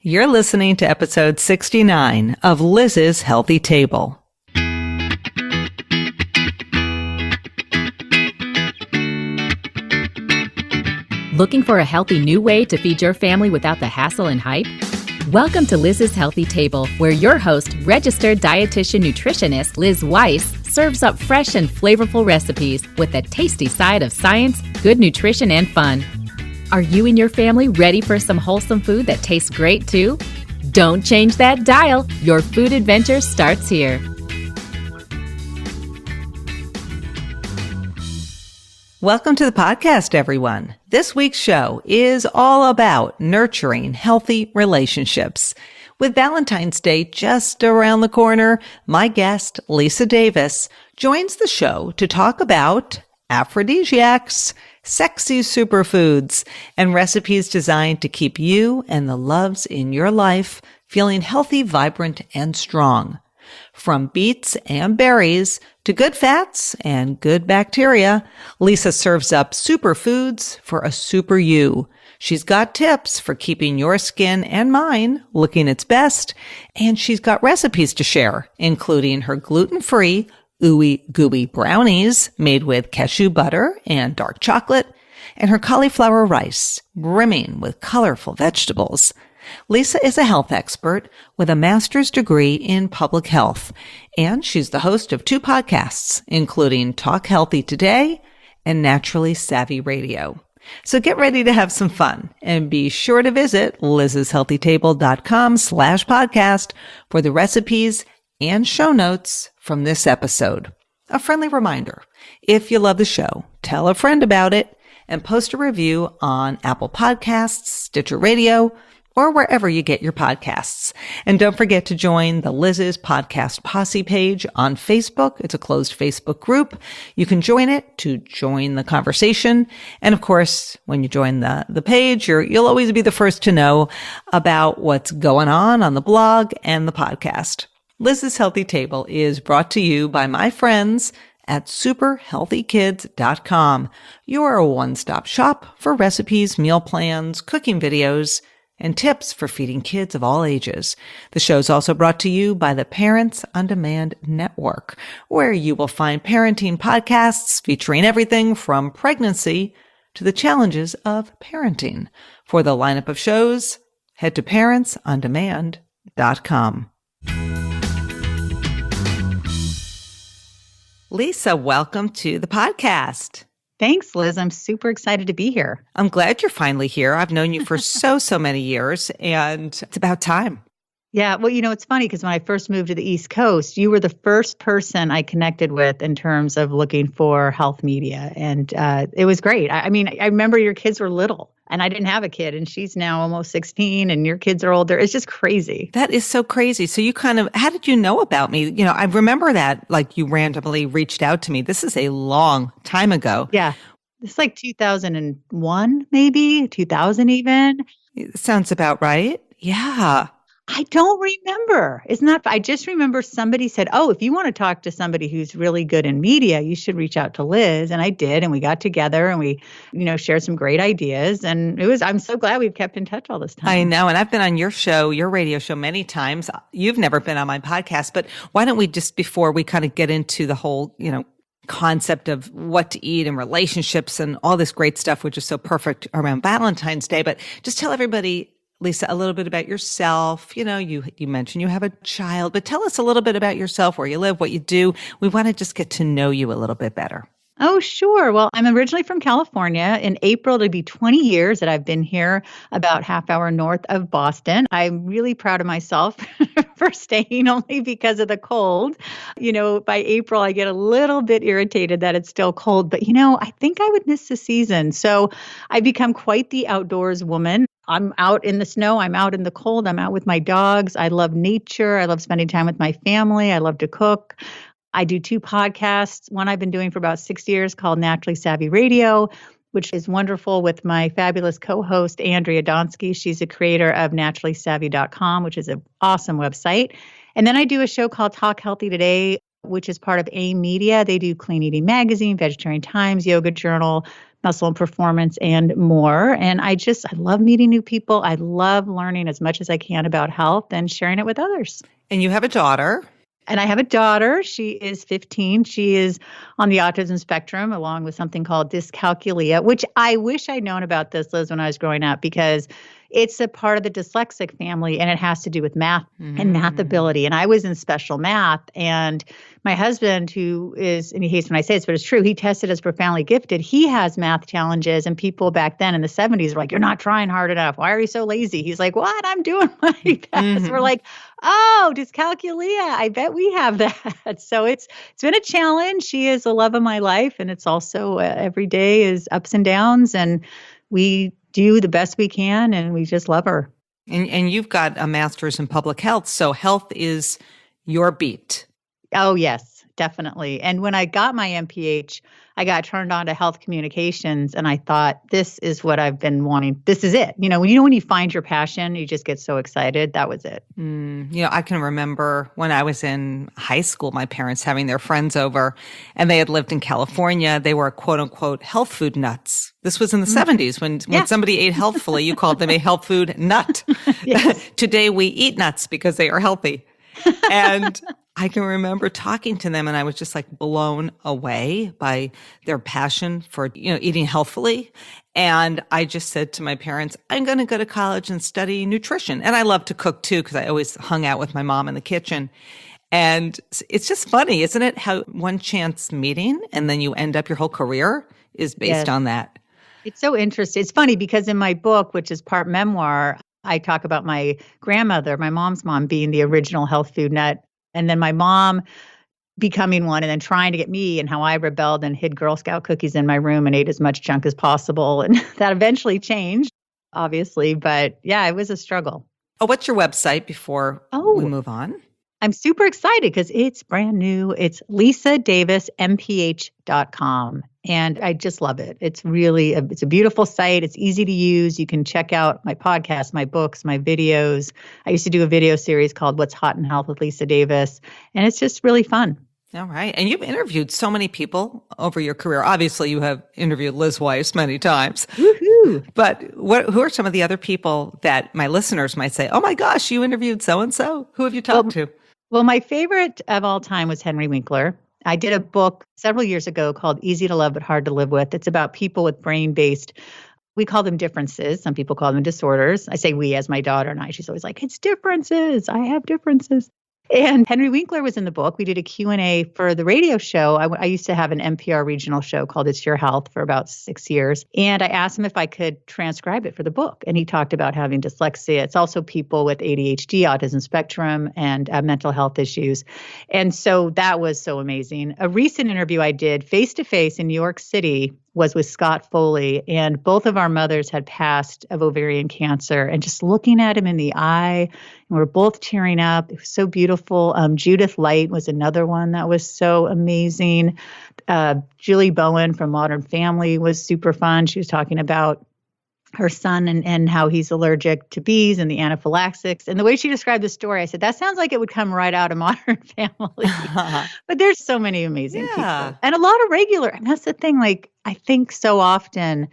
You're listening to episode 69 of Liz's Healthy Table. Looking for a healthy new way to feed your family without the hassle and hype? Welcome to Liz's Healthy Table, where your host, registered dietitian nutritionist Liz Weiss, serves up fresh and flavorful recipes with a tasty side of science, good nutrition, and fun. Are you and your family ready for some wholesome food that tastes great too? Don't change that dial. Your food adventure starts here. Welcome to the podcast, everyone. This week's show is all about nurturing healthy relationships. With Valentine's Day just around the corner, my guest, Lisa Davis, joins the show to talk about aphrodisiacs, sexy superfoods, and recipes designed to keep you and the loves in your life feeling healthy, vibrant, and strong. From beets and berries to good fats and good bacteria, Lisa serves up superfoods for a super you. She's got tips for keeping your skin and mine looking its best, and she's got recipes to share, including her gluten-free Ooey Gooey Brownies made with cashew butter and dark chocolate, and her cauliflower rice brimming with colorful vegetables. Lisa is a health expert with a master's degree in public health, and she's the host of 2 podcasts, including Talk Healthy Today and Naturally Savvy Radio. So get ready to have some fun and be sure to visit lizshealthytable.com/podcast for the recipes and show notes from this episode. A friendly reminder, if you love the show, tell a friend about it and post a review on Apple Podcasts, Stitcher Radio, or wherever you get your podcasts. And don't forget to join the Liz's Podcast Posse page on Facebook. It's a closed Facebook group. You can join it to join the conversation. And of course, when you join the page, you'll always be the first to know about what's going on the blog and the podcast. Liz's Healthy Table is brought to you by my friends at superhealthykids.com. You're a one-stop shop for recipes, meal plans, cooking videos, and tips for feeding kids of all ages. The show is also brought to you by the Parents on Demand Network, where you will find parenting podcasts featuring everything from pregnancy to the challenges of parenting. For the lineup of shows, head to parentsondemand.com. Lisa, welcome to the podcast. Thanks, Liz. I'm super excited to be here. I'm glad you're finally here. I've known you for so many years, and it's about time. Yeah. Well, it's funny because when I first moved to the East Coast, you were the first person I connected with in terms of looking for health media. And it was great. I remember your kids were little and I didn't have a kid and she's now almost 16 and your kids are older. It's just crazy. That is so crazy. So how did you know about me? I remember that you randomly reached out to me. This is a long time ago. Yeah. It's 2001, maybe 2000 even. It sounds about right. Yeah. I don't remember. I just remember somebody said, oh, if you want to talk to somebody who's really good in media, you should reach out to Liz. And I did. And we got together and we, shared some great ideas. And I'm so glad we've kept in touch all this time. I know. And I've been on your radio show many times. You've never been on my podcast, but why don't we just, before we kind of get into the whole, concept of what to eat and relationships and all this great stuff, which is so perfect around Valentine's Day, but just tell everybody, Lisa, a little bit about yourself. You mentioned you have a child, but tell us a little bit about yourself, where you live, what you do. We want to just get to know you a little bit better. Oh, sure. Well, I'm originally from California. In April, it'll be 20 years that I've been here, about half hour north of Boston. I'm really proud of myself for staying only because of the cold. By April, I get a little bit irritated that it's still cold, but I think I would miss the season. So I've become quite the outdoors woman. I'm out in the snow. I'm out in the cold. I'm out with my dogs. I love nature. I love spending time with my family. I love to cook. I do 2 podcasts. One I've been doing for about 6 years called Naturally Savvy Radio, which is wonderful with my fabulous co-host, Andrea Donsky. She's the creator of naturallysavvy.com, which is an awesome website. And then I do a show called Talk Healthy Today, which is part of AIM Media. They do Clean Eating Magazine, Vegetarian Times, Yoga Journal, muscle and performance, and more. And I love meeting new people. I love learning as much as I can about health and sharing it with others. And you have a daughter. And I have a daughter. She is 15. She is on the autism spectrum, along with something called Dyscalculia, which I wish I'd known about this, Liz, when I was growing up, because it's a part of the dyslexic family, and it has to do with math and math ability. And I was in special math, and my husband, who is, and he hates when I say this, but it's true, he tested as profoundly gifted. He has math challenges, and people back then in the 70s were like, "You're not trying hard enough. Why are you so lazy?" He's like, "What? I'm doing my best." We're like, "Oh, dyscalculia. I bet we have that." So it's been a challenge. She is the love of my life, and it's also every day is ups and downs, and we do the best we can, and we just love her. And you've got a master's in public health, so health is your beat. Oh, yes, definitely. And when I got my MPH, I got turned on to health communications, and I thought, this is what I've been wanting. This is it. When you find your passion, you just get so excited. That was it. I can remember when I was in high school, my parents having their friends over, and they had lived in California. They were quote unquote health food nuts. This was in the 70s when somebody ate healthfully, you called them a health food nut. Today we eat nuts because they are healthy. And I can remember talking to them, and I was just like blown away by their passion for, eating healthfully. And I just said to my parents, I'm going to go to college and study nutrition. And I love to cook too, because I always hung out with my mom in the kitchen. And it's just funny, isn't it? How one chance meeting and then you end up your whole career is based on that. It's so interesting. It's funny because in my book, which is part memoir, I talk about my grandmother, my mom's mom, being the original health food nut. And then my mom becoming one, and then trying to get me, and how I rebelled and hid Girl Scout cookies in my room and ate as much junk as possible. And that eventually changed, obviously. But yeah, it was a struggle. Oh, what's your website before we move on? I'm super excited because it's brand new. It's lisadavismph.com. And I just love it. It's really, it's a beautiful site. It's easy to use. You can check out my podcast, my books, my videos. I used to do a video series called What's Hot in Health with Lisa Davis. And it's just really fun. All right. And you've interviewed so many people over your career. Obviously, you have interviewed Liz Weiss many times. Woohoo! But who are some of the other people that my listeners might say, oh my gosh, you interviewed so-and-so? Who have you talked to? Well, my favorite of all time was Henry Winkler. I did a book several years ago called Easy to Love but Hard to Live With. It's about people with brain-based, we call them differences. Some people call them disorders. I say we as my daughter and I. She's always like, it's differences. I have differences. And Henry Winkler was in the book. We did a Q&A for the radio show. I used to have an NPR regional show called It's Your Health for about 6 years. And I asked him if I could transcribe it for the book. And he talked about having dyslexia. It's also people with ADHD, autism spectrum, and mental health issues. And so that was so amazing. A recent interview I did face-to-face in New York City was with Scott Foley, and both of our mothers had passed of ovarian cancer. And just looking at him in the eye, and we're both tearing up. It was so beautiful. Judith Light was another one that was so amazing. Julie Bowen from Modern Family was super fun. She was talking about her son and how he's allergic to bees and the anaphylaxis. And the way she described the story, I said, that sounds like it would come right out of Modern Family. But there's so many amazing people. And a lot of regular. And that's the thing, like, I think so often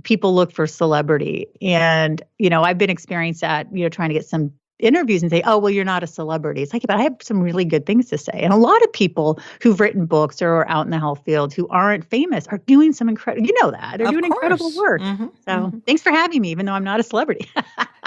people look for celebrity. And, I've been experienced that, trying to get some interviews and say, oh, well, you're not a celebrity. It's like, but I have some really good things to say. And a lot of people who've written books or are out in the health field who aren't famous are doing some incredible, that. They're doing incredible work. So thanks for having me, even though I'm not a celebrity.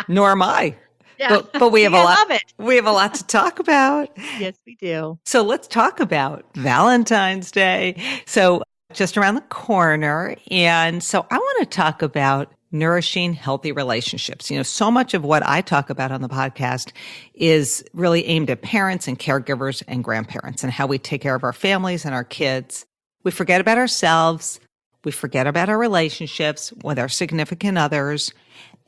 Nor am I. Yeah. But we have a lot. Love it. We have a lot to talk about. Yes, we do. So let's talk about Valentine's Day. So just around the corner. And so I want to talk about nourishing healthy relationships. So much of what I talk about on the podcast is really aimed at parents and caregivers and grandparents and how we take care of our families and our kids. We forget about ourselves. We forget about our relationships with our significant others.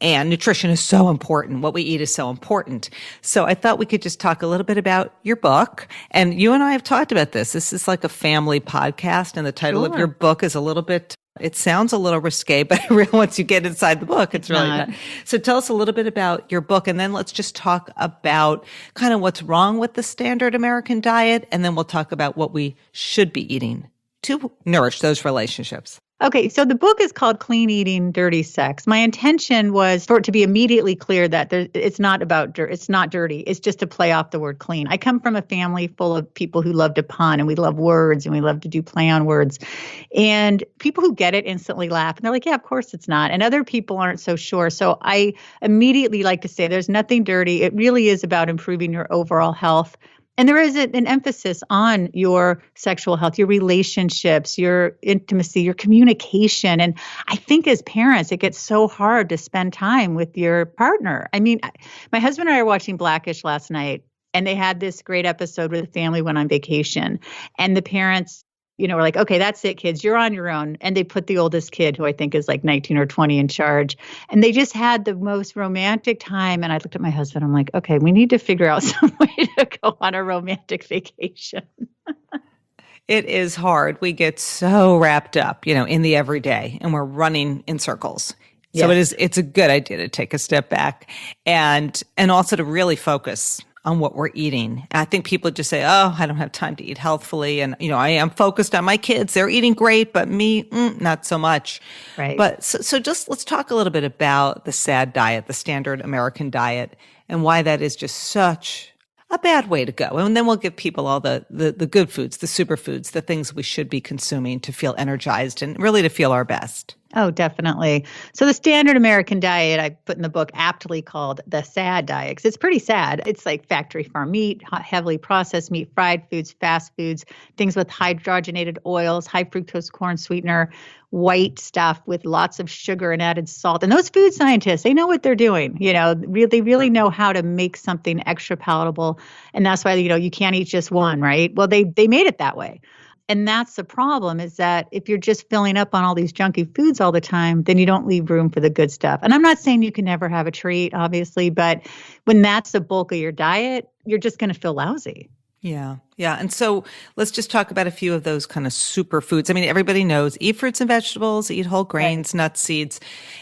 And nutrition is so important. What we eat is so important. So I thought we could just talk a little bit about your book. And you and I have talked about this. This is like a family podcast. And the title of your book is a little bit, it sounds a little risque, but once you get inside the book, it's really not. So tell us a little bit about your book. And then let's just talk about kind of what's wrong with the standard American diet. And then we'll talk about what we should be eating to nourish those relationships. Okay, so the book is called Clean Eating, Dirty Sex. My intention was for it to be immediately clear that it's not about dirt. It's not dirty. It's just to play off the word clean. I come from a family full of people who love to pun and we love words and we love to do play on words. And people who get it instantly laugh and they're like, yeah, of course it's not. And other people aren't so sure. So I immediately like to say there's nothing dirty. It really is about improving your overall health. And there is an emphasis on your sexual health, your relationships, your intimacy, your communication. And I think as parents, it gets so hard to spend time with your partner. I mean, my husband and I are watching Blackish last night, and they had this great episode where the family went on vacation. And the parents, were like, okay, that's it, kids, you're on your own. And they put the oldest kid, who I think is like 19 or 20, in charge. And they just had the most romantic time. And I looked at my husband, I'm like, okay, we need to figure out some way to go on a romantic vacation. It is hard. We get so wrapped up, in the everyday, and we're running in circles. So it's a good idea to take a step back and also to really focus on what we're eating. And I think people just say, oh, I don't have time to eat healthfully. And, I am focused on my kids. They're eating great, but me, not so much. Right. But so just let's talk a little bit about the SAD diet, the standard American diet, and why that is just such a bad way to go. And then we'll give people all the good foods, the superfoods, the things we should be consuming to feel energized and really to feel our best. Oh, definitely. So the standard American diet I put in the book aptly called the SAD diet, because it's pretty sad. It's like factory farm meat, heavily processed meat, fried foods, fast foods, things with hydrogenated oils, high fructose corn sweetener, white stuff with lots of sugar and added salt. And those food scientists, they know what they're doing. They really know how to make something extra palatable. And that's why, you can't eat just one, right? Well, they made it that way. And that's the problem, is that if you're just filling up on all these junky foods all the time, then you don't leave room for the good stuff. And I'm not saying you can never have a treat, obviously, but when that's the bulk of your diet, you're just going to feel lousy. Yeah. Yeah. And so let's just talk about a few of those kind of superfoods. I mean, everybody knows eat fruits and vegetables, eat whole grains, nuts, seeds.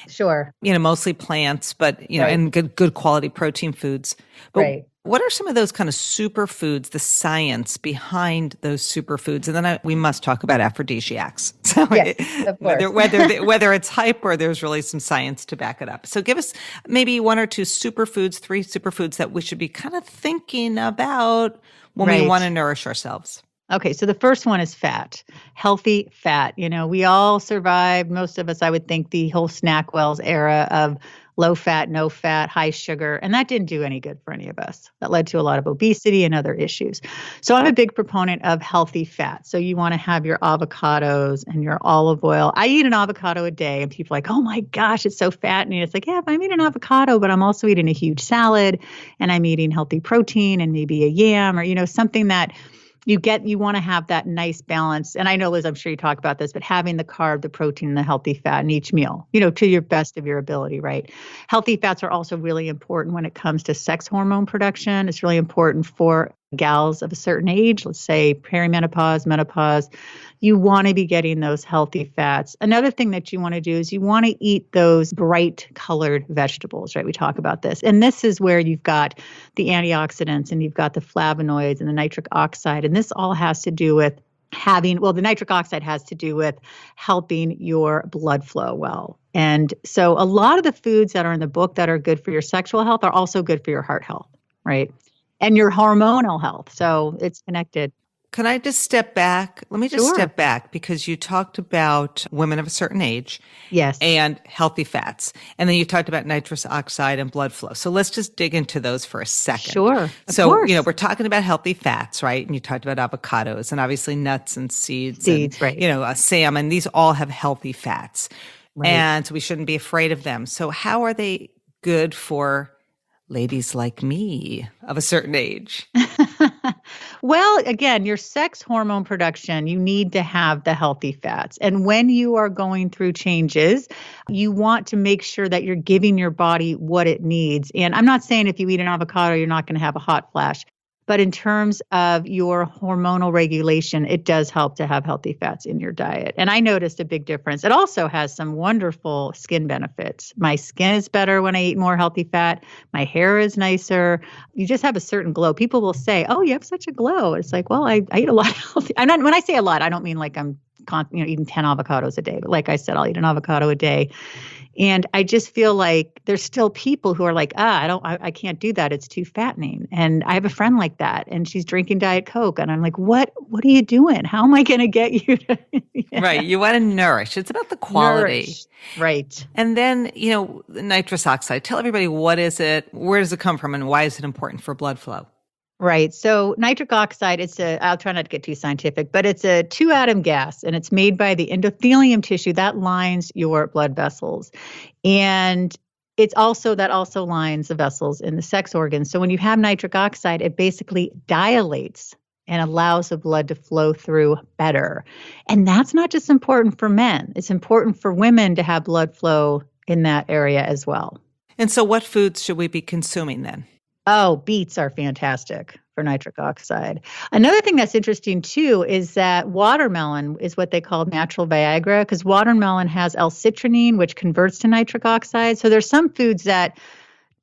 Sure. Mostly plants, but, and good quality protein foods. But what are some of those kind of superfoods, the science behind those superfoods? And then we must talk about aphrodisiacs. So yes, of course. whether it's hype or there's really some science to back it up. So give us maybe one or two superfoods, three superfoods that we should be kind of thinking about when we want to nourish ourselves. Okay, so the first one is fat, healthy fat. We all survived, most of us, I would think, the whole SnackWell's era of low fat, no fat, high sugar, and that didn't do any good for any of us. That led to a lot of obesity and other issues. So I'm a big proponent of healthy fat. So you want to have your avocados and your olive oil. I eat an avocado a day, and people are like, oh my gosh, it's so fattening. It's like, yeah, if I'm eating an avocado, but I'm also eating a huge salad, and I'm eating healthy protein and maybe a yam or, something that you want to have that nice balance. And I know, Liz, I'm sure you talk about this, but having the carb, the protein, and the healthy fat in each meal, to your best of your ability, right? Healthy fats are also really important when it comes to sex hormone production. It's really important for gals of a certain age, let's say perimenopause, menopause. You want to be getting those healthy fats. Another thing that you want to do is you want to eat those bright colored vegetables, right? We talk about this. And this is where you've got the antioxidants and you've got the flavonoids and the nitric oxide. And this all has to do with the nitric oxide has to do with helping your blood flow well. And so a lot of the foods that are in the book that are good for your sexual health are also good for your heart health, right? And your hormonal health. So it's connected. Can I just step back? Let me just step back, because you talked about women of a certain age. Yes. And healthy fats. And then you talked about nitrous oxide and blood flow. So let's just dig into those for a second. Sure. So, we're talking about healthy fats, right? And you talked about avocados and obviously nuts and seeds. And, right. Salmon. These all have healthy fats. Right. And we shouldn't be afraid of them. So how are they good for ladies like me of a certain age? Well, again, your sex hormone production, you need to have the healthy fats. And when you are going through changes, you want to make sure that you're giving your body what it needs. And I'm not saying if you eat an avocado, you're not going to have a hot flash. But in terms of your hormonal regulation, it does help to have healthy fats in your diet. And I noticed a big difference. It also has some wonderful skin benefits. My skin is better when I eat more healthy fat. My hair is nicer. You just have a certain glow. People will say, oh, you have such a glow. It's like, well, I eat a lot of healthy. When I say a lot, I don't mean like I'm eating 10 avocados a day. But like I said, I'll eat an avocado a day. And I just feel like there's still people who are like, I can't do that. It's too fattening. And I have a friend like that, and she's drinking Diet Coke. And I'm like, what are you doing? How am I going to get you to? Right. You want to nourish. It's about the quality. Nourish. Right. And then, nitrous oxide. Tell everybody, what is it? Where does it come from? And why is it important for blood flow? Right. So nitric oxide, I'll try not to get too scientific, but it's a 2-atom gas, and it's made by the endothelium tissue that lines your blood vessels. And that also lines the vessels in the sex organs. So when you have nitric oxide, it basically dilates and allows the blood to flow through better. And that's not just important for men. It's important for women to have blood flow in that area as well. And so what foods should we be consuming then? Oh, beets are fantastic for nitric oxide. Another thing that's interesting too is that watermelon is what they call natural Viagra, because watermelon has L-citrulline, which converts to nitric oxide. So there's some foods that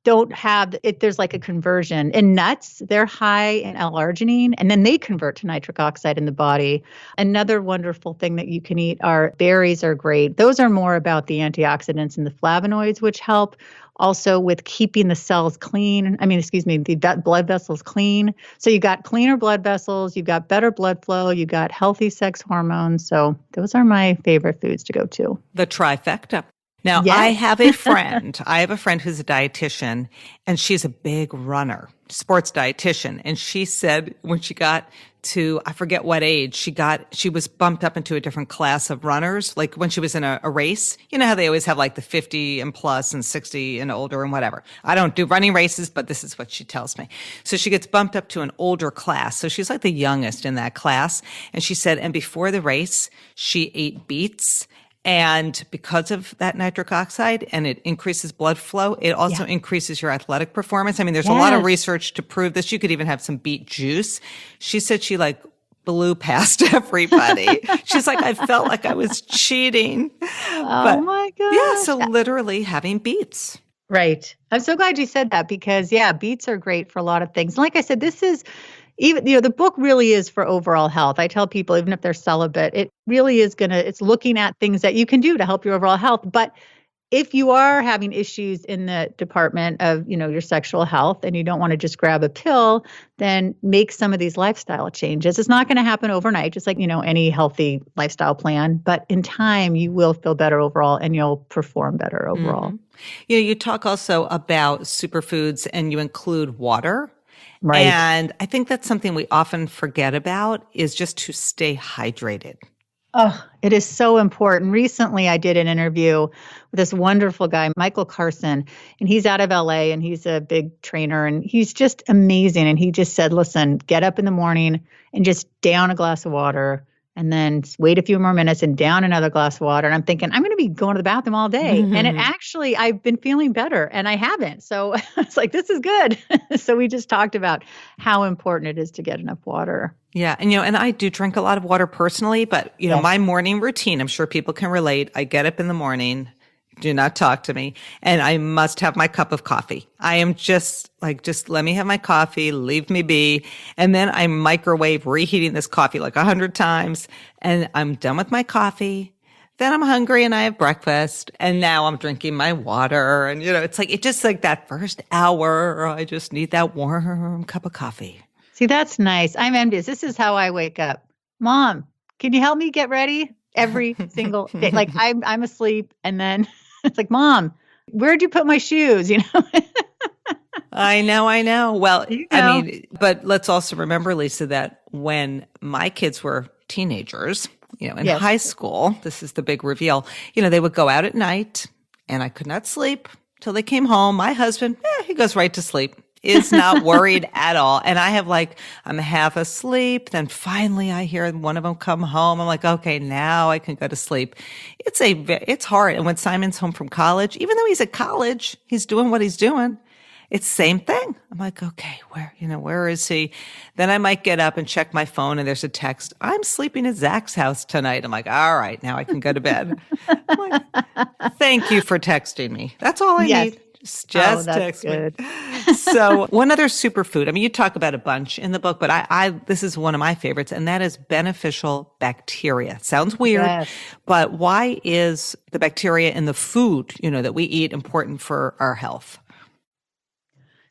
don't have it. There's like a conversion. In nuts, they're high in L-arginine, and then they convert to nitric oxide in the body. Another wonderful thing that you can eat berries are great. Those are more about the antioxidants and the flavonoids, which help also with keeping the cells clean. The blood vessels clean. So you got cleaner blood vessels, you've got better blood flow, you got healthy sex hormones. So those are my favorite foods to go to. The trifecta. Now, Yes. I have a friend who's a dietitian, and she's a big runner, sports dietitian. And she said when she got to, I forget what age, she was bumped up into a different class of runners. Like when she was in a race, you know how they always have like the 50 and plus and 60 and older and whatever. I don't do running races, but this is what she tells me. So she gets bumped up to an older class. So she's like the youngest in that class. And she said, and before the race, she ate beets. And because of that nitric oxide, and it increases blood flow, it also increases your athletic performance. I mean, there's a lot of research to prove this. You could even have some beet juice. She said she blew past everybody. She's like, I felt like I was cheating. Oh my gosh. Yeah, so literally having beets. Right. I'm so glad you said that because, beets are great for a lot of things. Like I said, this is even, the book really is for overall health. I tell people, even if they're celibate, it really is it's looking at things that you can do to help your overall health. But if you are having issues in the department of, your sexual health and you don't want to just grab a pill, then make some of these lifestyle changes. It's not going to happen overnight, just like, any healthy lifestyle plan. But in time, you will feel better overall and you'll perform better overall. Mm-hmm. You talk also about superfoods and you include water. Right. And I think that's something we often forget about is just to stay hydrated. Oh, it is so important. Recently, I did an interview with this wonderful guy, Michael Carson, and he's out of LA and he's a big trainer and he's just amazing. And he just said, listen, get up in the morning and just down a glass of water and then wait a few more minutes and down another glass of water. And I'm thinking, I'm going to be going to the bathroom all day. Mm-hmm. And I've been feeling better and I haven't. So it's like, this is good. So we just talked about how important it is to get enough water. Yeah. And, and I do drink a lot of water personally, but, my morning routine, I'm sure people can relate. I get up in the morning, do not talk to me, and I must have my cup of coffee. I am just let me have my coffee, leave me be. And then I microwave reheating this coffee 100 times, and I'm done with my coffee. Then I'm hungry and I have breakfast, and now I'm drinking my water. And, it's just that first hour, I just need that warm cup of coffee. See, that's nice. I'm envious. This is how I wake up. Mom, can you help me get ready? Every single day. I'm asleep and then it's like, Mom, where'd you put my shoes? I know. Well, but let's also remember, Lisa, that when my kids were teenagers, in high school, this is the big reveal, they would go out at night and I could not sleep till they came home. My husband, he goes right to sleep. Is not worried at all. And I have I'm half asleep. Then finally I hear one of them come home. I'm like, okay, now I can go to sleep. It's hard. And when Simon's home from college, even though he's at college, he's doing what he's doing. It's the same thing. I'm like, okay, where is he? Then I might get up and check my phone and there's a text. I'm sleeping at Zach's house tonight. I'm like, all right, now I can go to bed. I'm like, thank you for texting me. That's all I need. Just that's text me. good. So one other superfood, I mean, you talk about a bunch in the book, but this is one of my favorites, and that is beneficial bacteria. Sounds weird, Yes. but why is the bacteria in the food, that we eat important for our health?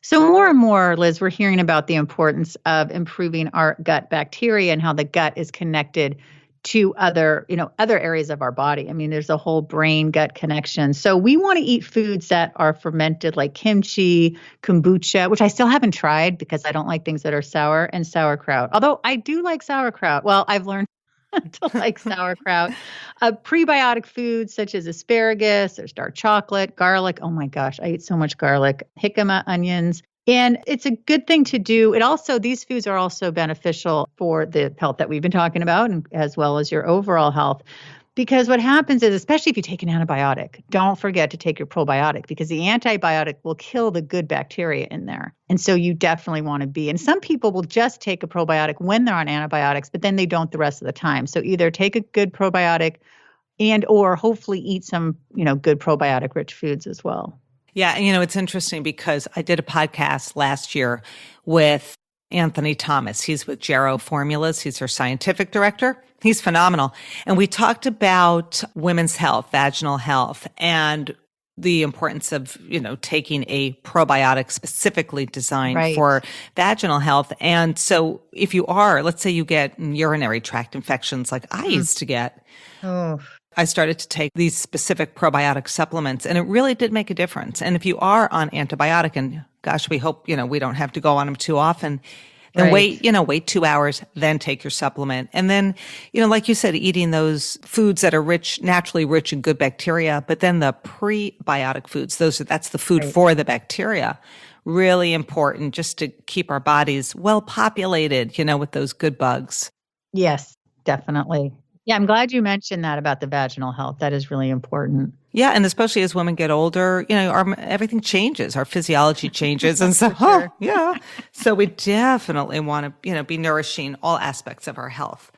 So more and more, Liz, we're hearing about the importance of improving our gut bacteria and how the gut is connected to other areas of our body. I mean, there's a whole brain gut connection. So we want to eat foods that are fermented like kimchi, kombucha, which I still haven't tried because I don't like things that are sour, and sauerkraut. Although I do like sauerkraut. Well, I've learned to like sauerkraut. Prebiotic foods such as asparagus, there's dark chocolate, garlic. Oh my gosh, I eat so much garlic, jicama, onions. And it's a good thing to do. These foods are also beneficial for the health that we've been talking about, and as well as your overall health. Because what happens is, especially if you take an antibiotic, don't forget to take your probiotic, because the antibiotic will kill the good bacteria in there. And so you definitely want to be. And some people will just take a probiotic when they're on antibiotics, but then they don't the rest of the time. So either take a good probiotic or hopefully eat some, good probiotic rich foods as well. Yeah. And it's interesting because I did a podcast last year with Anthony Thomas. He's with Jarrow Formulas. He's their scientific director. He's phenomenal. And we talked about women's health, vaginal health, and the importance of, taking a probiotic specifically designed for vaginal health. And so if you let's say you get urinary tract infections like I used to get, I started to take these specific probiotic supplements, and it really did make a difference. And if you are on antibiotic, and gosh, we hope, we don't have to go on them too often, then wait 2 hours, then take your supplement. And then, like you said, eating those foods that are naturally rich in good bacteria, but then the prebiotic foods, that's the food for the bacteria. Really important just to keep our bodies well populated, with those good bugs. Yes, definitely. Yeah, I'm glad you mentioned that about the vaginal health. That is really important. Yeah, and especially as women get older, everything changes, our physiology changes, and so so we definitely want to, be nourishing all aspects of our health.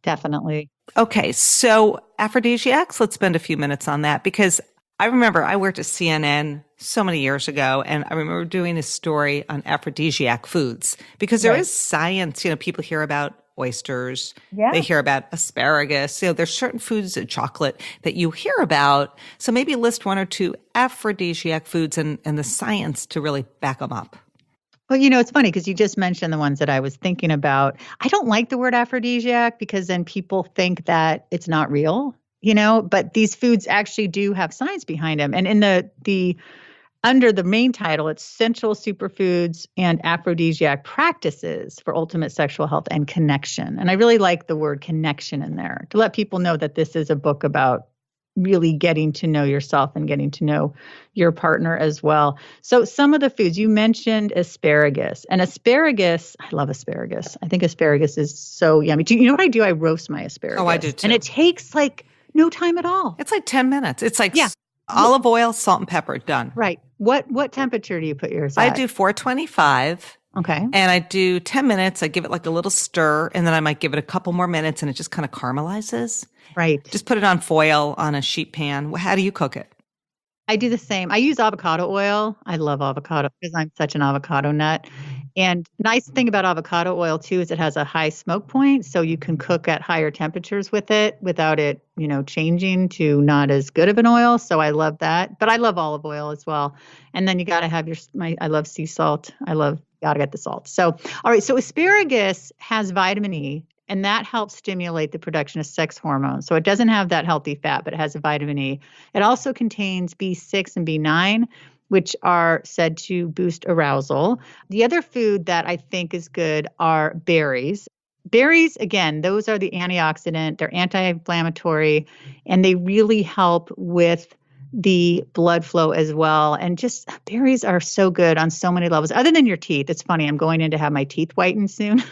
Definitely. Okay, so aphrodisiacs. Let's spend a few minutes on that, because I remember I worked at CNN so many years ago, and I remember doing a story on Aphrodisiac Foods, because there is science. People hear about oysters. Yeah. They hear about asparagus. There's certain foods and chocolate that you hear about. So maybe list one or two aphrodisiac foods and the science to really back them up. Well, it's funny because you just mentioned the ones that I was thinking about. I don't like the word aphrodisiac because then people think that it's not real, but these foods actually do have science behind them. And in the under the main title, it's Essential Superfoods and Aphrodisiac Practices for Ultimate Sexual Health and Connection. And I really like the word connection in there to let people know that this is a book about really getting to know yourself and getting to know your partner as well. So some of the foods, you mentioned asparagus. And asparagus, I love asparagus. I think asparagus is so yummy. Do you know what I do? I roast my asparagus. Oh, I do too. And it takes no time at all. It's 10 minutes. It's olive oil, salt, and pepper, done. Right. What temperature do you put yours at? I do 425. Okay. And I do 10 minutes. I give it a little stir, and then I might give it a couple more minutes, and it just kind of caramelizes. Right. Just put it on foil on a sheet pan. How do you cook it? I do the same. I use avocado oil. I love avocado because I'm such an avocado nut. And nice thing about avocado oil too is it has a high smoke point, so you can cook at higher temperatures with it without it, changing to not as good of an oil. So I love that. But I love olive oil as well. And then you got to have I love sea salt. Got to get the salt. So, all right. So asparagus has vitamin E, and that helps stimulate the production of sex hormones. So it doesn't have that healthy fat, but it has a vitamin E. It also contains B6 and B9, which are said to boost arousal. The other food that I think is good are berries. Berries, again, those are the antioxidant, they're anti-inflammatory, and they really help with the blood flow as well. And just berries are so good on so many levels. Other than your teeth, it's funny, I'm going in to have my teeth whitened soon.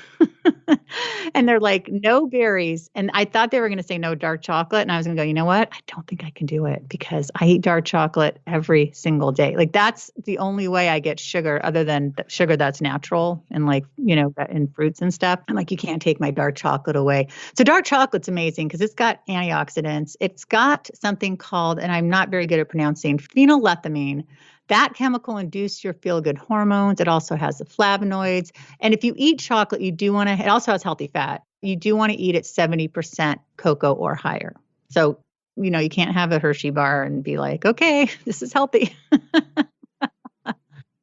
And they're like, no berries. And I thought they were going to say no dark chocolate. And I was going to go, you know what? I don't think I can do it because I eat dark chocolate every single day. That's the only way I get sugar other than sugar that's natural and in fruits and stuff. I'm like, you can't take my dark chocolate away. So dark chocolate's amazing because it's got antioxidants. It's got something called, and I'm not very good at pronouncing, phenylethylamine. that chemical induces your feel-good hormones. It also has the flavonoids. And if you eat chocolate, you do want to, it also has healthy fat. You do want to eat at 70% cocoa or higher. So, you can't have a Hershey bar and be like, okay, this is healthy.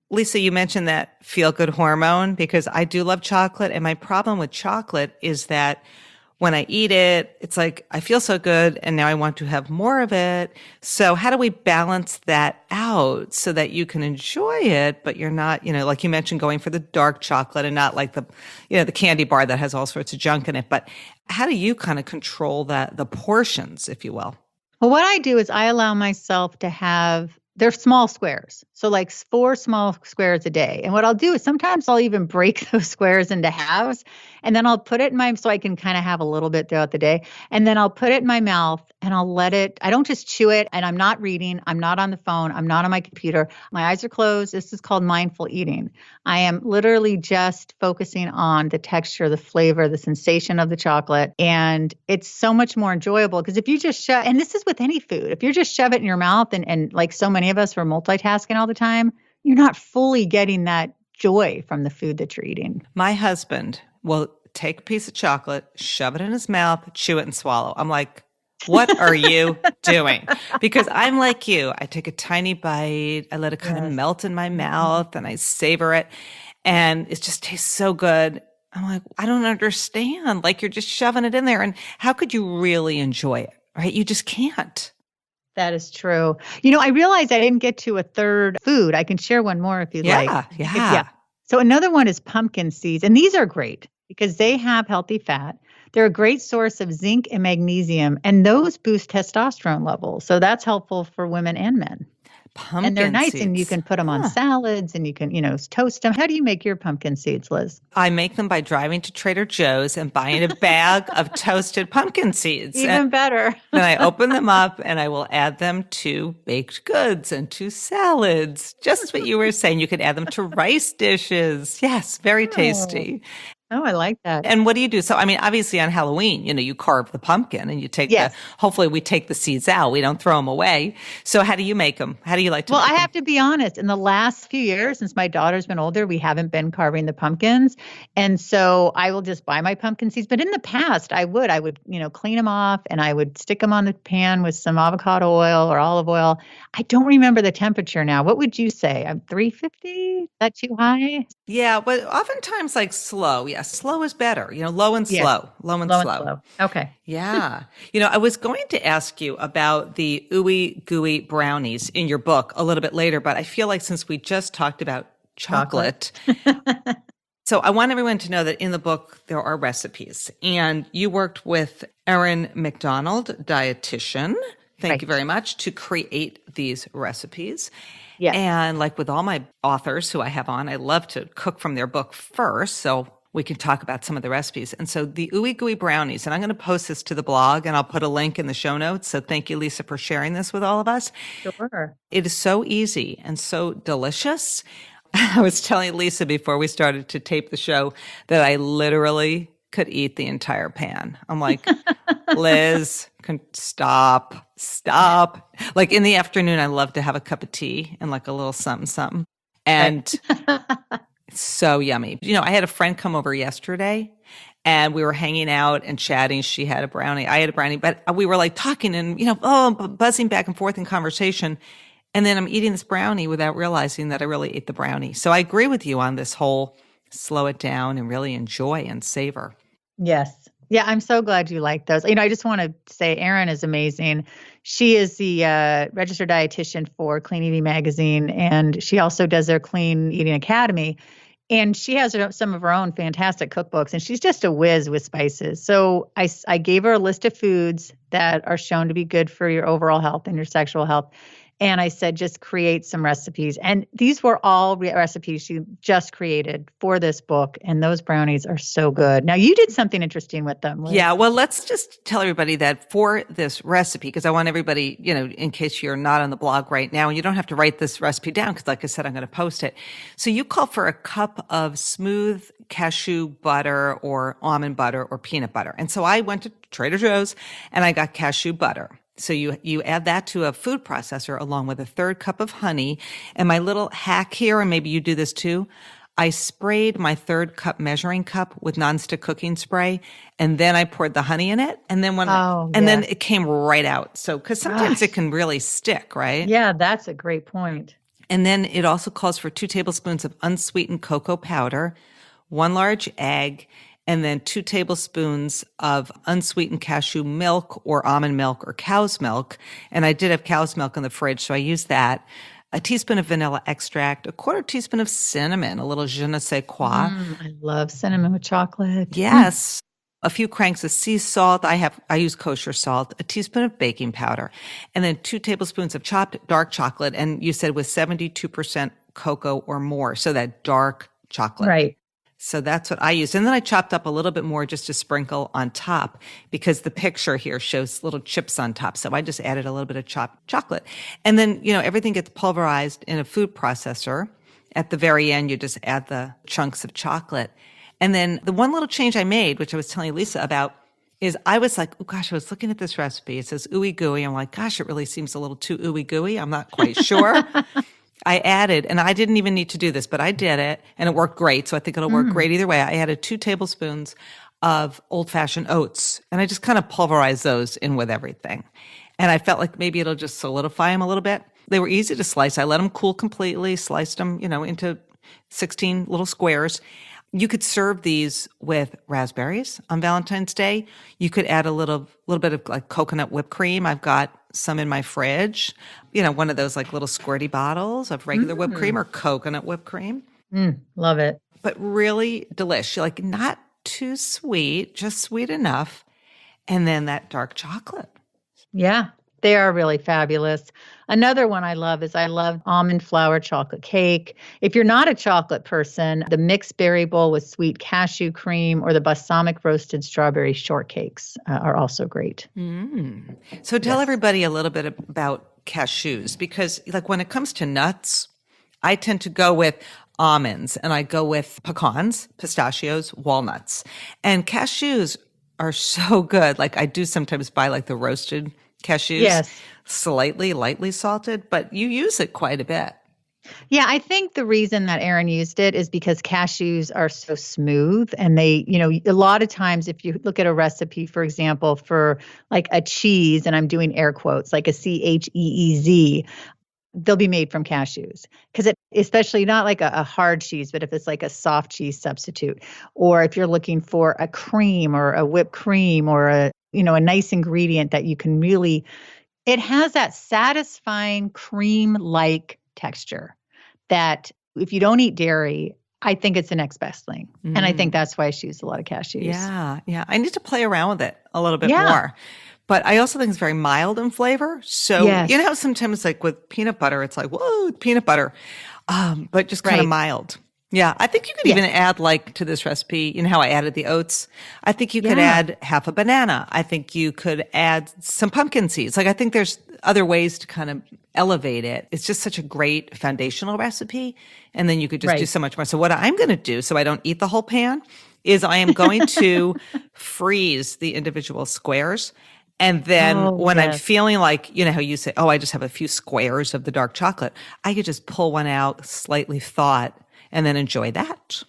Lisa, you mentioned that feel-good hormone because I do love chocolate. And my problem with chocolate is that when I eat it, it's like, I feel so good and now I want to have more of it. So how do we balance that out so that you can enjoy it, but you're not, like you mentioned, going for the dark chocolate and not like the candy bar that has all sorts of junk in it. But how do you kind of control the portions, if you will? Well, what I do is I allow myself to have, they're small squares. So like 4 small squares a day. And what I'll do is sometimes I'll even break those squares into halves and then I'll put it in so I can kind of have a little bit throughout the day. And then I'll put it in my mouth and I'll let it, I don't just chew it and I'm not reading. I'm not on the phone. I'm not on my computer. My eyes are closed. This is called mindful eating. I am literally just focusing on the texture, the flavor, the sensation of the chocolate. And it's so much more enjoyable because if you just shove, and this is with any food, if you just shove it in your mouth and like so many of us are multitasking all the time, you're not fully getting that joy from the food that you're eating. My husband will take a piece of chocolate, shove it in his mouth, chew it and swallow. I'm like, what are you doing? Because I'm like you. I take a tiny bite. I let it kind of melt in my mouth and I savor it. And it just tastes so good. I'm like, I don't understand. Like you're just shoving it in there. And how could you really enjoy it? Right? You just can't. That is true. I realized I didn't get to a third food. I can share one more if you'd like. Yeah. So another one is pumpkin seeds. And these are great because they have healthy fat. They're a great source of zinc and magnesium, and those boost testosterone levels. So that's helpful for women and men. Pumpkin and they're nice, seeds. And you can put them on salads, and you can, toast them. How do you make your pumpkin seeds, Liz? I make them by driving to Trader Joe's and buying a bag of toasted pumpkin seeds. Even better. Then I open them up and I will add them to baked goods and to salads. Just what you were saying. You could add them to rice dishes. Yes, very tasty. Oh, I like that. And what do you do? So, I mean, obviously on Halloween, you carve the pumpkin and you take hopefully we take the seeds out. We don't throw them away. So how do you make them? How do you like to make them? I have to be honest. In the last few years, since my daughter's been older, we haven't been carving the pumpkins. And so I will just buy my pumpkin seeds. But in the past, I would, clean them off and I would stick them on the pan with some avocado oil or olive oil. I don't remember the temperature now. What would you say? I'm 350? Is that too high? Yeah, but oftentimes like slow. Yeah, slow is better. Low and slow. Low and slow. Okay. Yeah. I was going to ask you about the Ooey Gooey Brownies in your book a little bit later, but I feel like since we just talked about chocolate. So I want everyone to know that in the book, there are recipes. And you worked with Erin McDonald, dietitian. Thank you very much, to create these recipes. Yes. And like with all my authors who I have on, I love to cook from their book first so we can talk about some of the recipes. And so the Ooey Gooey Brownies, and I'm going to post this to the blog and I'll put a link in the show notes. So thank you, Lisa, for sharing this with all of us. Sure. It is so easy and so delicious. I was telling Lisa before we started to tape the show that I literally could eat the entire pan. I'm like, Liz, stop. Like in the afternoon, I love to have a cup of tea and like a little something. And it's so yummy. I had a friend come over yesterday and we were hanging out and chatting. She had a brownie. I had a brownie, but we were like talking and, buzzing back and forth in conversation. And then I'm eating this brownie without realizing that I really ate the brownie. So I agree with you on this whole slow it down and really enjoy and savor. Yes. Yeah, I'm so glad you like those. I just want to say Erin is amazing. She is the registered dietitian for Clean Eating Magazine, and she also does their Clean Eating Academy. And she has some of her own fantastic cookbooks, and she's just a whiz with spices. So I gave her a list of foods that are shown to be good for your overall health and your sexual health. And I said, just create some recipes. And these were all recipes she just created for this book. And those brownies are so good. Now, you did something interesting with them, Liz. Yeah. Well, let's just tell everybody that for this recipe, because I want everybody, in case you're not on the blog right now, and you don't have to write this recipe down, because like I said, I'm going to post it. So you call for a cup of smooth cashew butter or almond butter or peanut butter. And so I went to Trader Joe's and I got cashew butter. So you add that to a food processor along with a third cup of honey. And my little hack here, and maybe you do this too, I sprayed my third cup measuring cup with nonstick cooking spray, and then I poured the honey in it. And then then it came right out. So, cause sometimes it can really stick, right? Yeah, that's a great point. And then it also calls for 2 tablespoons of unsweetened cocoa powder, 1 large egg, and then 2 tablespoons of unsweetened cashew milk or almond milk or cow's milk. And I did have cow's milk in the fridge, so I used that. A teaspoon of vanilla extract, a 1/4 teaspoon of cinnamon, a little je ne sais quoi. I love cinnamon with chocolate. Yes. A few cranks of sea salt. I use kosher salt, a teaspoon of baking powder, and then 2 tablespoons of chopped dark chocolate. And you said with 72% cocoa or more. So that dark chocolate. Right. So that's what I used. And then I chopped up a little bit more just to sprinkle on top because the picture here shows little chips on top. So I just added a little bit of chopped chocolate. And then, everything gets pulverized in a food processor. At the very end, you just add the chunks of chocolate. And then the one little change I made, which I was telling Lisa about, is I was like, oh gosh, I was looking at this recipe. It says ooey gooey. I'm like, gosh, it really seems a little too ooey gooey. I'm not quite sure. I added, and I didn't even need to do this, but I did it and it worked great. So I think it'll work great either way. I added 2 tablespoons of old-fashioned oats, and I just kind of pulverized those in with everything. And I felt like maybe it'll just solidify them a little bit. They were easy to slice. I let them cool completely, sliced them, into 16 little squares. You could serve these with raspberries on Valentine's Day. You could add a little bit of like coconut whipped cream. I've got some in my fridge, one of those like little squirty bottles of regular whipped cream or coconut whipped cream. Love it. But really delicious. Like not too sweet, just sweet enough. And then that dark chocolate. Yeah, they are really fabulous. Another one I love is almond flour chocolate cake. If you're not a chocolate person, the mixed berry bowl with sweet cashew cream or the balsamic roasted strawberry shortcakes are also great. So tell everybody a little bit about cashews, because like when it comes to nuts, I tend to go with almonds and I go with pecans, pistachios, walnuts, and cashews are so good. Like I do sometimes buy like the roasted cashews, lightly salted, but you use it quite a bit. Yeah, I think the reason that Aaron used it is because cashews are so smooth, and they, a lot of times if you look at a recipe, for example, for like a cheese, and I'm doing air quotes, like a CHEEZ, they'll be made from cashews because especially not like a hard cheese, but if it's like a soft cheese substitute, or if you're looking for a cream or a whipped cream or a nice ingredient that you can really, it has that satisfying cream-like texture that if you don't eat dairy, I think it's the next best thing. And I think that's why she used a lot of cashews. Yeah. I need to play around with it a little bit more. But I also think it's very mild in flavor. So, how sometimes like with peanut butter, it's like, whoa, peanut butter, but just kind of mild. Yeah, I think you could even add like to this recipe, how I added the oats. I think you could add half a banana. I think you could add some pumpkin seeds. Like I think there's other ways to kind of elevate it. It's just such a great foundational recipe. And then you could just do so much more. So what I'm going to do, so I don't eat the whole pan, is I am going to freeze the individual squares. And then when I'm feeling like, how you say, I just have a few squares of the dark chocolate, I could just pull one out, slightly thawed, and then enjoy that.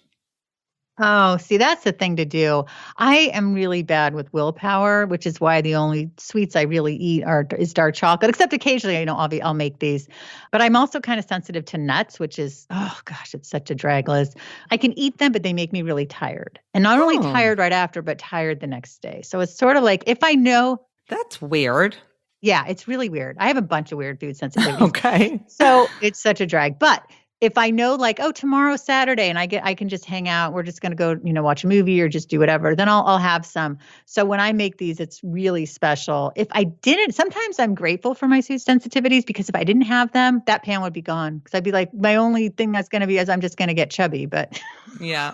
Oh, see, that's the thing to do. I am really bad with willpower, which is why the only sweets I really eat is dark chocolate, except occasionally, I'll make these. But I'm also kind of sensitive to nuts, which is, oh gosh, it's such a drag, Liz. I can eat them, but they make me really tired. And not only tired right after, but tired the next day. So it's sort of like if I know. That's weird. Yeah, it's really weird. I have a bunch of weird food sensitivities. Okay. So it's such a drag. But if I know like, tomorrow's Saturday and I can just hang out, we're just going to go, watch a movie or just do whatever, then I'll have some. So when I make these, it's really special. If I didn't, sometimes I'm grateful for my food sensitivities because if I didn't have them, that pan would be gone. Because I'd be like, my only thing that's going to be is I'm just going to get chubby, but yeah.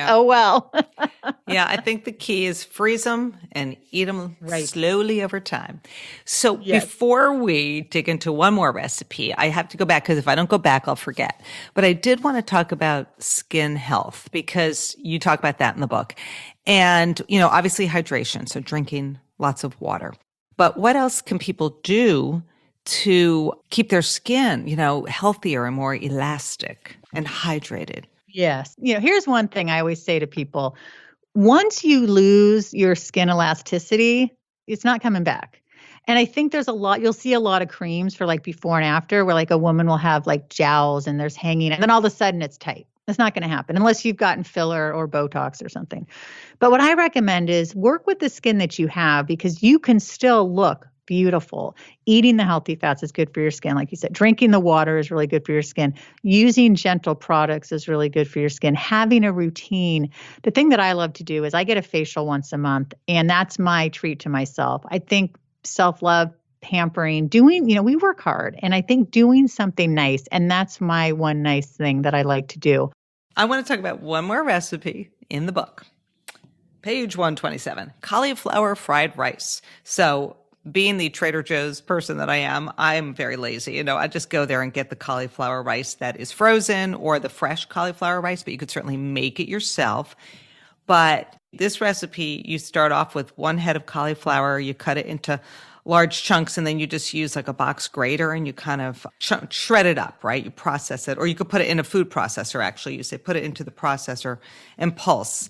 Oh, well. Yeah, I think the key is freeze them and eat them slowly over time. So before we dig into one more recipe, I have to go back because if I don't go back, I'll forget. But I did want to talk about skin health because you talk about that in the book. And, obviously hydration, so drinking lots of water. But what else can people do to keep their skin, healthier and more elastic and hydrated? Yes. Here's one thing I always say to people. Once you lose your skin elasticity, it's not coming back. And I think you'll see a lot of creams for like before and after where like a woman will have like jowls and there's hanging and then all of a sudden it's tight. That's not going to happen unless you've gotten filler or Botox or something. But what I recommend is work with the skin that you have because you can still look beautiful. Eating the healthy fats is good for your skin. Like you said, drinking the water is really good for your skin. Using gentle products is really good for your skin. Having a routine. The thing that I love to do is I get a facial once a month, and that's my treat to myself. I think self-love, pampering, we work hard, and I think doing something nice, and that's my one nice thing that I like to do. I want to talk about one more recipe in the book. Page 127, cauliflower fried rice. So being the Trader Joe's person that I am, I'm very lazy. I just go there and get the cauliflower rice that is frozen or the fresh cauliflower rice, but you could certainly make it yourself. But this recipe, you start off with one head of cauliflower, you cut it into large chunks, and then you just use like a box grater and you kind of shred it up, right? You process it, or you could put it in a food processor, actually. You say put it into the processor and pulse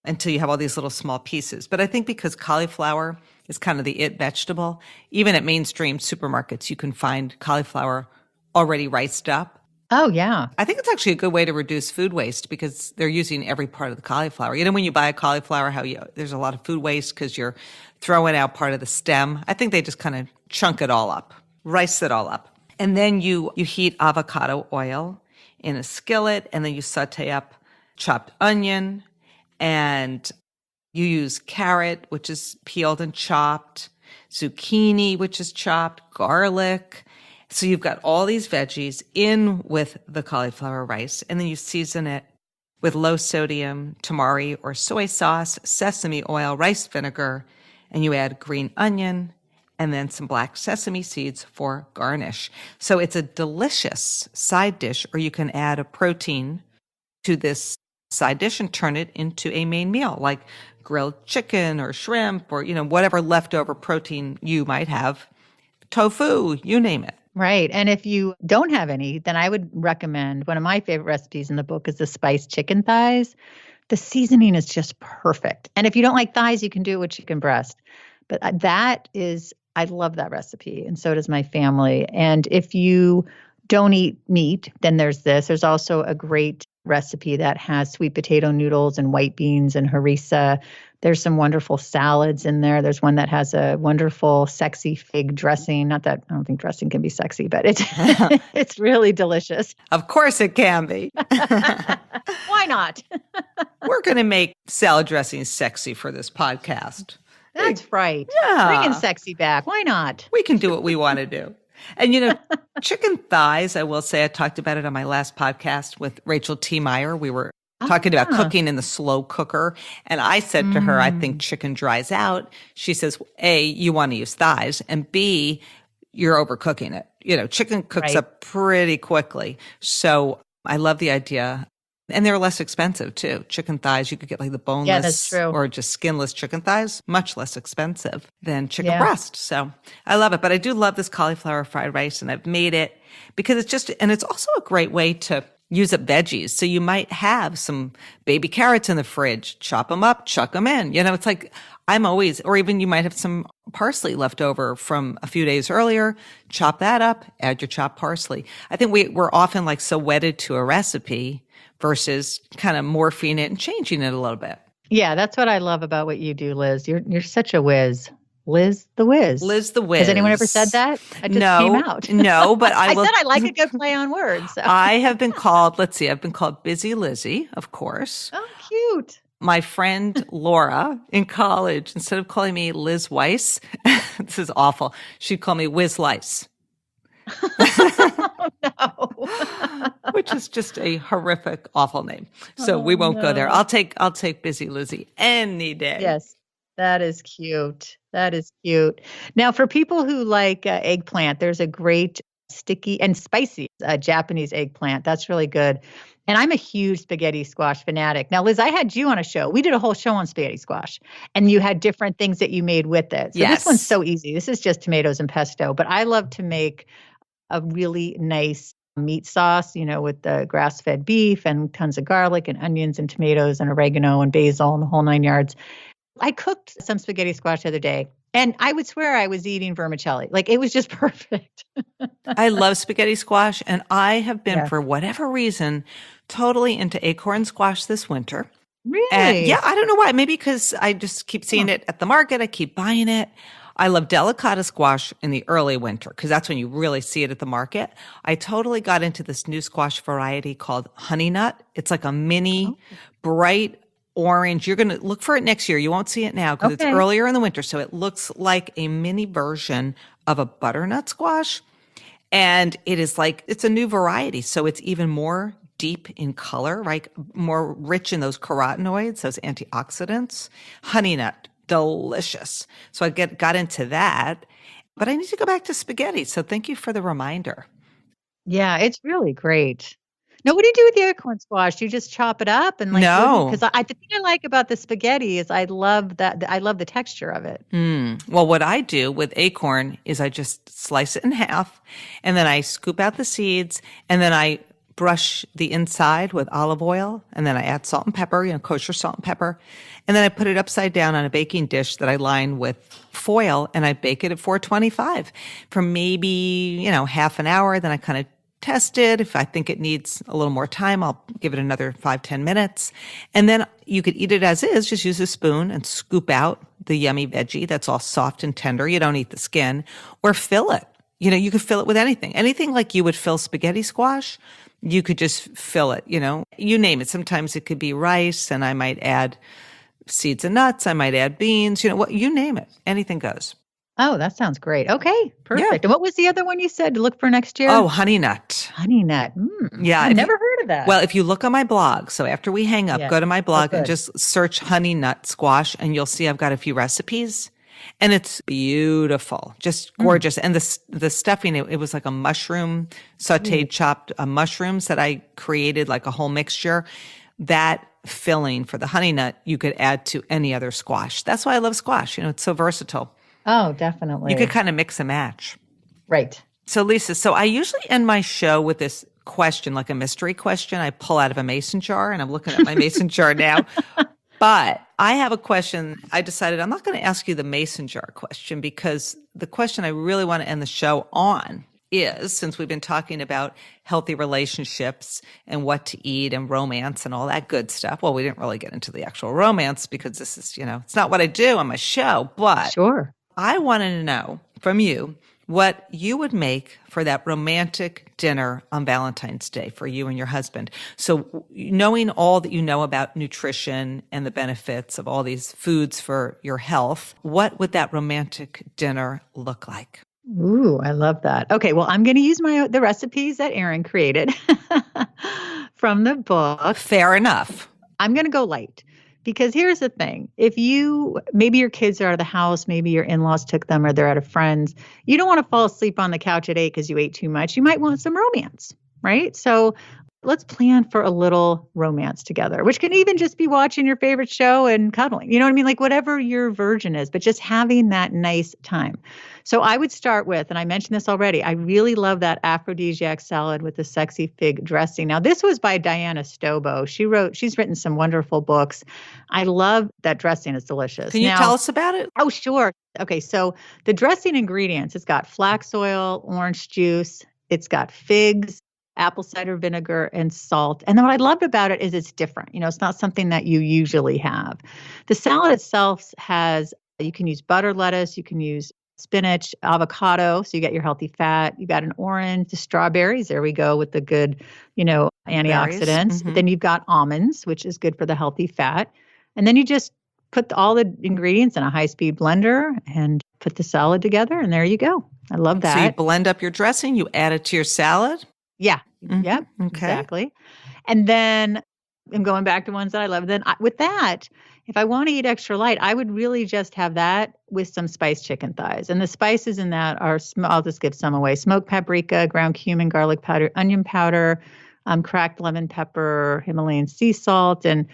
until you have all these little small pieces. But I think because cauliflower is kind of the it vegetable, even at mainstream supermarkets, you can find cauliflower already riced up. Oh, yeah. I think it's actually a good way to reduce food waste because they're using every part of the cauliflower. When you buy a cauliflower, there's a lot of food waste because you're throwing out part of the stem. I think they just kind of chunk it all up, rice it all up. And then you heat avocado oil in a skillet, and then you saute up chopped onion, and you use carrot, which is peeled and chopped, zucchini, which is chopped, garlic. So you've got all these veggies in with the cauliflower rice, and then you season it with low sodium tamari or soy sauce, sesame oil, rice vinegar, and you add green onion and then some black sesame seeds for garnish. So it's a delicious side dish, or you can add a protein to this side dish and turn it into a main meal, like grilled chicken or shrimp or, whatever leftover protein you might have, tofu, you name it. Right. And if you don't have any, then I would recommend one of my favorite recipes in the book is the spiced chicken thighs. The seasoning is just perfect. And if you don't like thighs, you can do it with chicken breast. But I love that recipe. And so does my family. And if you don't eat meat, then there's this. There's also a great recipe that has sweet potato noodles and white beans and harissa. There's some wonderful salads in there. There's one that has a wonderful sexy fig dressing. Not that I don't think dressing can be sexy, but it's really delicious. Of course it can be. Why not? We're going to make salad dressing sexy for this podcast. That's right. Yeah. Bringing sexy back. Why not? We can do what we want to do. And, chicken thighs, I will say, I talked about it on my last podcast with Rachel T. Meyer. We were talking about cooking in the slow cooker. And I said to her, I think chicken dries out. She says, A, you want to use thighs, and B, you're overcooking it. Chicken cooks up pretty quickly. So I love the idea. And they're less expensive too. Chicken thighs, you could get like the boneless that's true. or just skinless chicken thighs, much less expensive than chicken breast. So I love it. But I do love this cauliflower fried rice, and I've made it because it's also a great way to use up veggies. So you might have some baby carrots in the fridge, chop them up, chuck them in. It's like or even you might have some parsley left over from a few days earlier, chop that up, add your chopped parsley. I think we're often like so wedded to a recipe versus kind of morphing it and changing it a little bit. Yeah, that's what I love about what you do, Liz. You're such a whiz. Liz the Whiz. Liz the Whiz. Has anyone ever said that? I just came out. No, but I will. I said I like a good play on words. So. I have been called, I've been called Busy Lizzie, of course. Oh, cute. My friend Laura in college, instead of calling me Liz Weiss, this is awful, she'd call me Whiz Lice. Oh, no. Which is just a horrific, awful name. So we won't go there. I'll take Busy Lizzie any day. Yes, that is cute. That is cute. Now, for people who like eggplant, there's a great sticky and spicy Japanese eggplant. That's really good. And I'm a huge spaghetti squash fanatic. Now, Liz, I had you on a show. We did a whole show on spaghetti squash, and you had different things that you made with it. So this one's so easy. This is just tomatoes and pesto, but I love to make a really nice meat sauce, with the grass-fed beef and tons of garlic and onions and tomatoes and oregano and basil and the whole 9 yards. I cooked some spaghetti squash the other day, and I would swear I was eating vermicelli. Like, it was just perfect. I love spaghetti squash, and I have been, for whatever reason, totally into acorn squash this winter. Really? And yeah, I don't know why. Maybe because I just keep seeing it at the market. I keep buying it. I love delicata squash in the early winter because that's when you really see it at the market. I totally got into this new squash variety called honey nut. It's like a mini, bright orange. You're going to look for it next year. You won't see it now because it's earlier in the winter. So it looks like a mini version of a butternut squash. And it is like, it's a new variety. So it's even more deep in color, right? More rich in those carotenoids, those antioxidants. Honey nut, delicious. So I got into that, but I need to go back to spaghetti. So thank you for the reminder. Yeah, it's really great. Now, what do you do with the acorn squash? Do you just chop it up and No, because the thing I like about the spaghetti is I love the texture of it. Well, what I do with acorn is I just slice it in half, and then I scoop out the seeds, and then I brush the inside with olive oil, and then I add salt and pepper, kosher salt and pepper, and then I put it upside down on a baking dish that I line with foil, and I bake it at 425 for maybe half an hour. Then I kind of test it. If I think it needs a little more time, I'll give it another 5-10 minutes. And then you could eat it as is. Just use a spoon and scoop out the yummy veggie that's all soft and tender. You don't eat the skin, or fill it. You could fill it with anything. Anything like you would fill spaghetti squash, you could just fill it, you name it. Sometimes it could be rice, and I might add seeds and nuts. I might add beans, you name it. Anything goes. Oh, that sounds great. Okay, perfect. Yeah. And what was the other one you said to look for next year? Oh, honey nut. Honey nut. Yeah. I've never heard of that. Well, if you look on my blog, so after we hang up, go to my blog and just search honey nut squash, and you'll see I've got a few recipes. And it's beautiful, just gorgeous. And the stuffing, it was like a mushroom, sauteed, chopped mushrooms that I created, like a whole mixture. That filling for the honey nut, you could add to any other squash. That's why I love squash. It's so versatile. Oh, definitely. You could kind of mix and match. Right. So Lisa, I usually end my show with this question, like a mystery question I pull out of a mason jar, and I'm looking at my mason jar now. But I have a question. I decided I'm not going to ask you the mason jar question, because the question I really want to end the show on is, since we've been talking about healthy relationships and what to eat and romance and all that good stuff. Well, we didn't really get into the actual romance because this is, it's not what I do on my show, but sure. I wanted to know from you what you would make for that romantic dinner on Valentine's Day for you and your husband. So knowing all that you know about nutrition and the benefits of all these foods for your health, what would that romantic dinner look like? Ooh, I love that. Okay, well, I'm going to use the recipes that Erin created from the book. Fair enough. I'm going to go light. Because here's the thing, maybe your kids are out of the house, maybe your in-laws took them, or they're at a friend's, you don't want to fall asleep on the couch at 8 because you ate too much. You might want some romance, right? So let's plan for a little romance together, which can even just be watching your favorite show and cuddling. You know what I mean? Like whatever your version is, but just having that nice time. So I would start with, and I mentioned this already, I really love that Aphrodisiac salad with the sexy fig dressing. Now, this was by Diana Stobo. She's written some wonderful books. I love that dressing. It's delicious. Can you tell us about it? Oh, sure. Okay. So the dressing ingredients, it's got flax oil, orange juice, it's got figs, apple cider vinegar, and salt. And then what I loved about it is it's different. It's not something that you usually have. The salad itself you can use butter lettuce, you can use spinach, avocado, so you get your healthy fat. You got an orange, the strawberries. There we go with the good, antioxidants. Mm-hmm. Then you've got almonds, which is good for the healthy fat. And then you just put all the ingredients in a high-speed blender and put the salad together, and there you go. I love that. So you blend up your dressing, you add it to your salad? Yeah. Mm-hmm. Yep. Okay. Exactly. And then I'm going back to ones that I love. Then with that, if I want to eat extra light, I would really just have that with some spiced chicken thighs. And the spices in that are, I'll just give some away: smoked paprika, ground cumin, garlic powder, onion powder, cracked lemon pepper, Himalayan sea salt. And,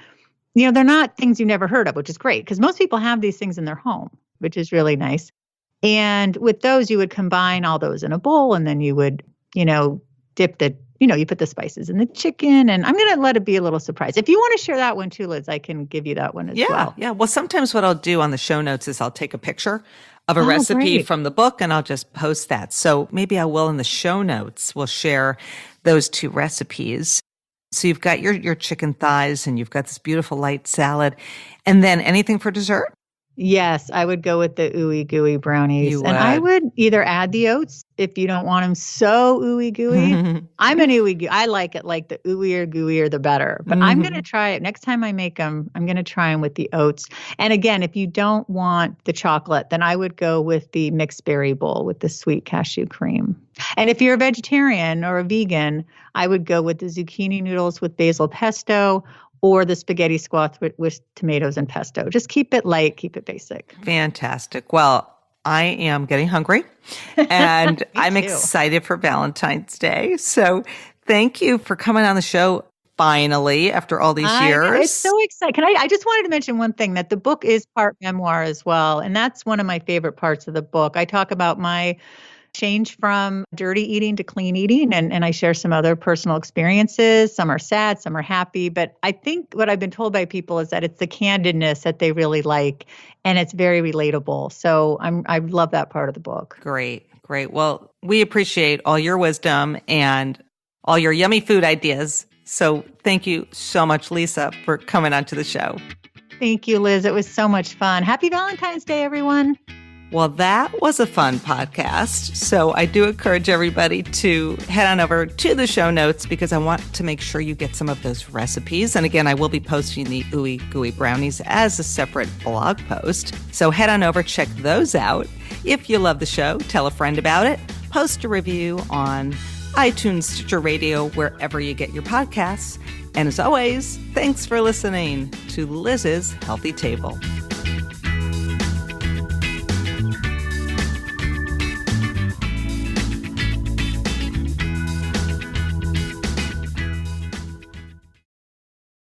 they're not things you never heard of, which is great because most people have these things in their home, which is really nice. And with those, you would combine all those in a bowl, and then you would, dip the, you put the spices in the chicken. And I'm going to let it be a little surprise. If you want to share that one too, Liz, I can give you that one as well. Yeah. Well, sometimes what I'll do on the show notes is I'll take a picture of a recipe from the book and I'll just post that. So maybe I will in the show notes, we'll share those two recipes. So you've got your chicken thighs and you've got this beautiful light salad. And then anything for dessert? Yes, I would go with the ooey gooey brownies. And I would either add the oats if you don't want them so ooey gooey. I'm an ooey gooey. I like it like the ooier gooier the better. But I'm going to try it. Next time I make them, I'm going to try them with the oats. And again, if you don't want the chocolate, then I would go with the mixed berry bowl with the sweet cashew cream. And if you're a vegetarian or a vegan, I would go with the zucchini noodles with basil pesto, or the spaghetti squash with tomatoes and pesto. Just keep it light, keep it basic. Fantastic. Well, I am getting hungry and I'm excited for Valentine's Day. So thank you for coming on the show finally after all these years. It's so exciting. I just wanted to mention one thing, that the book is part memoir as well. And that's one of my favorite parts of the book. I talk about my change from dirty eating to clean eating. And I share some other personal experiences. Some are sad, some are happy. But I think what I've been told by people is that it's the candidness that they really like. And it's very relatable. So I love that part of the book. Great. Well, we appreciate all your wisdom and all your yummy food ideas. So thank you so much, Lisa, for coming onto the show. Thank you, Liz. It was so much fun. Happy Valentine's Day, everyone. Well, that was a fun podcast. So I do encourage everybody to head on over to the show notes because I want to make sure you get some of those recipes. And again, I will be posting the Ooey Gooey Brownies as a separate blog post. So head on over, check those out. If you love the show, tell a friend about it. Post a review on iTunes, Stitcher Radio, wherever you get your podcasts. And as always, thanks for listening to Liz's Healthy Table.